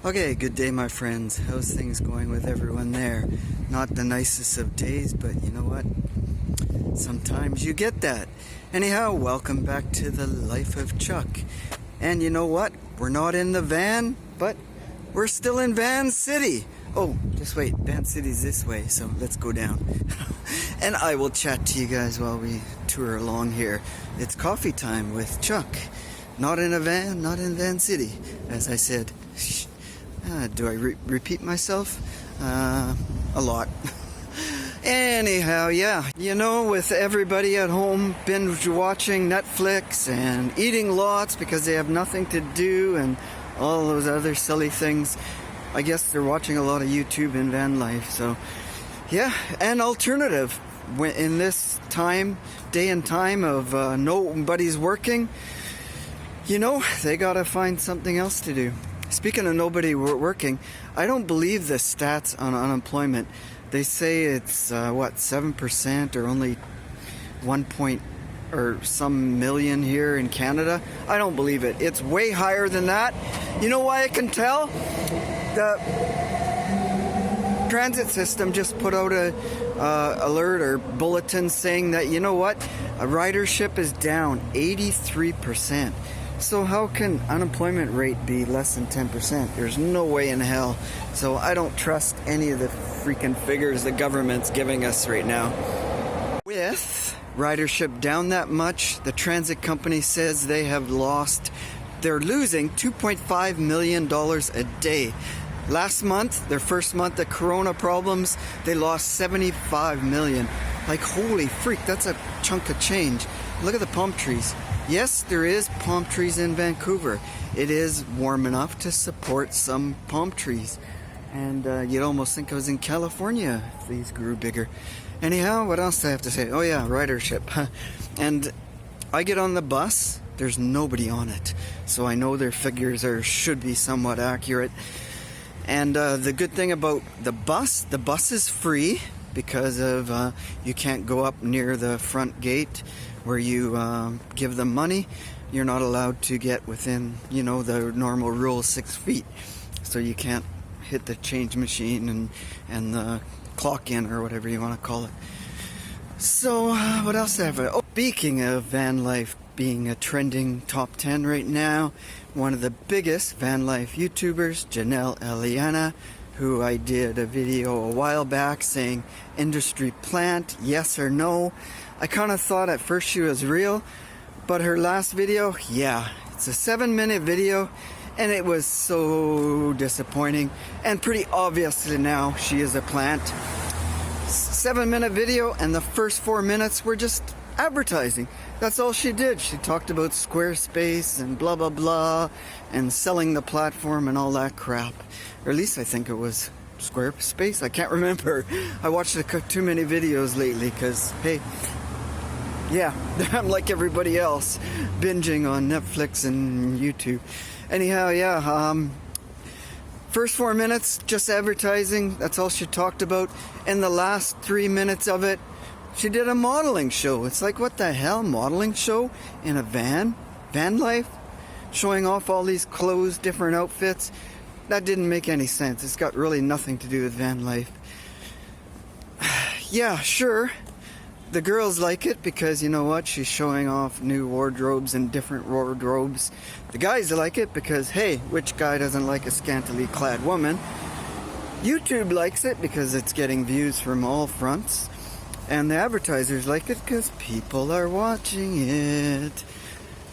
Okay, good day my friends. How's things going with everyone there? Not the nicest of days, but you know what? Sometimes you get that. Anyhow, welcome back to the life of Chuck. And you know what? We're not in the van, but we're still in Van City. Oh, just wait, Van City's this way, so let's go down. And I will chat to you guys while we tour along here. It's coffee time with Chuck. Not in a van, not in Van City, as I said. Do I repeat myself? A lot. Anyhow, yeah. You know, with everybody at home binge watching Netflix and eating lots because they have nothing to do and all those other silly things, I guess they're watching a lot of YouTube and van life. So, yeah, an alternative in this time, day and time of nobody's working. You know, they gotta find something else to do. Speaking of nobody working, I don't believe the stats on unemployment. They say it's, 7% or only 1 point or some million here in Canada. I don't believe it. It's way higher than that. You know why I can tell? The transit system just put out a alert or bulletin saying that, you know what? A ridership is down 83%. So how can unemployment rate be less than 10%? There's no way in hell. So I don't trust any of the freaking figures the government's giving us right now. With ridership down that much, the transit company says they're losing $2.5 million a day. Last month, their first month of corona problems, they lost $75 million. Like, holy freak, that's a chunk of change. Look at the palm trees. Yes, there is palm trees in Vancouver. It is warm enough to support some palm trees. And you'd almost think I was in California if these grew bigger. Anyhow, what else do I have to say? Oh yeah, ridership. And I get on the bus, there's nobody on it. So I know their figures should be somewhat accurate. And the good thing about the bus is free because of you can't go up near the front gate where you give them money. You're not allowed to get within, the normal rule 6 feet. So you can't hit the change machine and the clock in or whatever you want to call it. So what else have I? Oh, speaking of van life being a trending top 10 right now, one of the biggest van life YouTubers, Jenelle Eliana, who I did a video a while back saying industry plant, yes or no. I kind of thought at first she was real, but her last video, yeah, it's a 7-minute video, and it was so disappointing, and pretty obviously now she is a plant. 7-minute video, and the first 4 minutes were just advertising. That's all she did. She talked about Squarespace and blah blah blah, and selling the platform and all that crap. Or at least I think it was Squarespace. I can't remember. I watched too many videos lately because, hey, yeah, I'm like everybody else, binging on Netflix and YouTube. Anyhow, yeah, first 4 minutes, just advertising. That's all she talked about. And the last 3 minutes of it, she did a modeling show. It's like, what the hell? Modeling show in a van? Van life? Showing off all these clothes, different outfits? That didn't make any sense. It's got really nothing to do with van life. Yeah, sure. The girls like it because, you know what, she's showing off new wardrobes and different wardrobes. The guys like it because, hey, which guy doesn't like a scantily clad woman? YouTube likes it because it's getting views from all fronts. And the advertisers like it because people are watching it.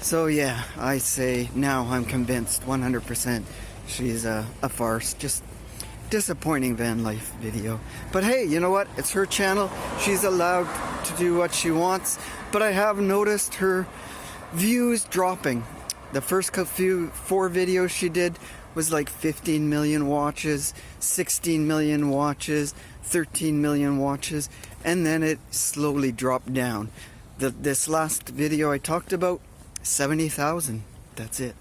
So yeah, I say now I'm convinced 100% she's a farce. Just disappointing van life video. But hey, you know what? It's her channel. She's allowed to do what she wants. But I have noticed her views dropping. The first 4 videos she did was like 15 million watches, 16 million watches, 13 million watches, and then it slowly dropped down. This last video I talked about, 70,000. That's it.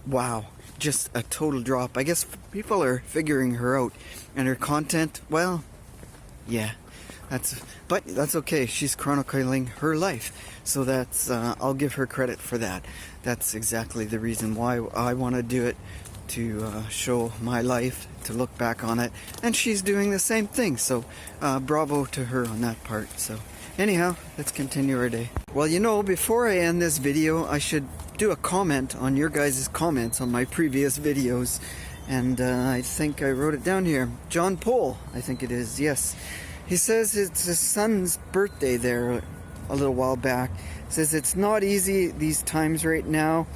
Wow. Just a total drop. I guess people are figuring her out, and her content, well, yeah, but that's okay. She's chronicling her life, so that's I'll give her credit for that. That's exactly the reason why I want to do it to show my life, to look back on it, and she's doing the same thing, so bravo to her on that part. So anyhow, let's continue our day. Well, you know, before I end this video, I should do a comment on your guys' comments on my previous videos, and I think I wrote it down here. John Pohl, I think it is, yes. He says it's his son's birthday there a little while back. Says it's not easy these times right now,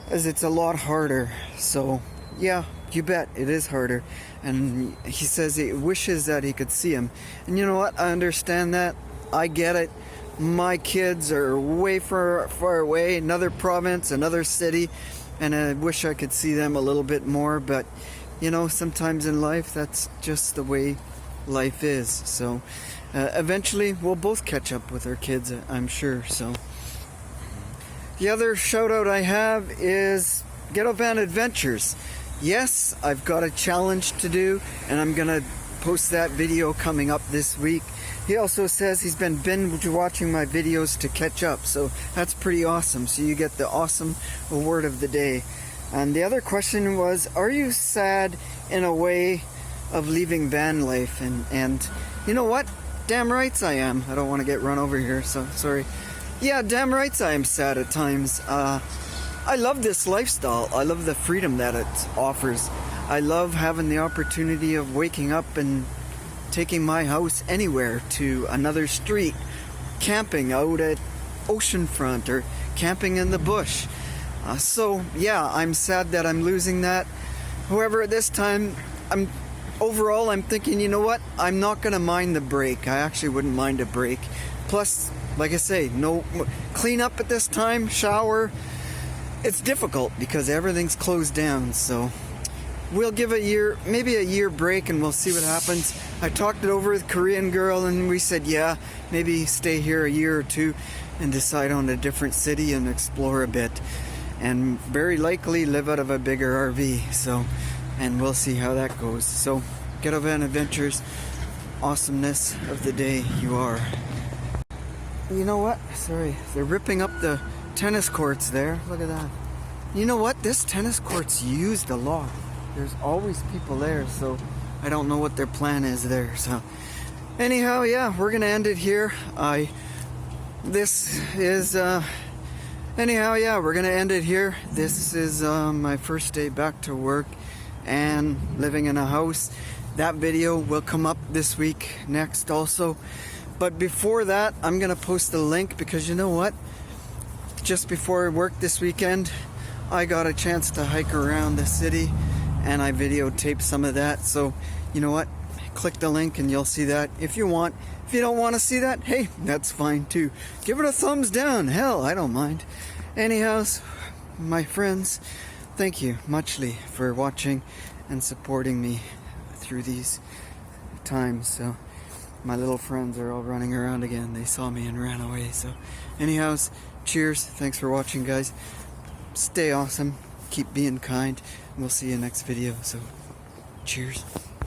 as it's a lot harder. So yeah, you bet it is harder. And he says he wishes that he could see him. And you know what? I understand that. I get it. My kids are way far away, another province, another city, and I wish I could see them a little bit more. But you know, sometimes in life, that's just the way life is. So eventually we'll both catch up with our kids, I'm sure. So the other shout out I have is Ghetto Van Adventures. Yes, I've got a challenge to do, and I'm gonna post that video coming up this week. He also says he's been binge watching my videos to catch up, so that's pretty awesome. So you get the awesome award of the day. And the other question was, are you sad in a way of leaving van life? And you know what? Damn rights I am. I don't want to get run over here, so sorry. Yeah, damn rights I am sad at times. I love this lifestyle. I love the freedom that it offers. I love having the opportunity of waking up and taking my house anywhere to another street, camping out at oceanfront or camping in the bush. So yeah, I'm sad that I'm losing that. However, at this time, overall I'm thinking, you know what? I'm not gonna mind the break. I actually wouldn't mind a break. Plus, like I say, no clean up at this time, shower. It's difficult because everything's closed down. So we'll give a year, maybe a year break, and we'll see what happens. I talked it over with a Korean girl, and we said, yeah, maybe stay here a year or two and decide on a different city and explore a bit, and very likely live out of a bigger RV. So, and we'll see how that goes. So, Ghetto Van Adventures, awesomeness of the day you are. You know what? Sorry, they're ripping up the tennis courts there. Look at that. You know what? This tennis court's used a lot. There's always people there, so I don't know what their plan is there. So anyhow, yeah, we're gonna end it here. We're gonna end it here. This is my first day back to work and living in a house. That video will come up this week next also. But before that, I'm gonna post a link, because you know what? Just before work this weekend, I got a chance to hike around the city, and I videotaped some of that. So you know what? Click the link and you'll see that if you want. If you don't want to see that, hey, that's fine too. Give it a thumbs down. Hell, I don't mind. Anyhow, my friends, thank you muchly for watching and supporting me through these times. So my little friends are all running around again. They saw me and ran away. So anyhow, cheers. Thanks for watching, guys. Stay awesome. Keep being kind. We'll see you next video. So cheers.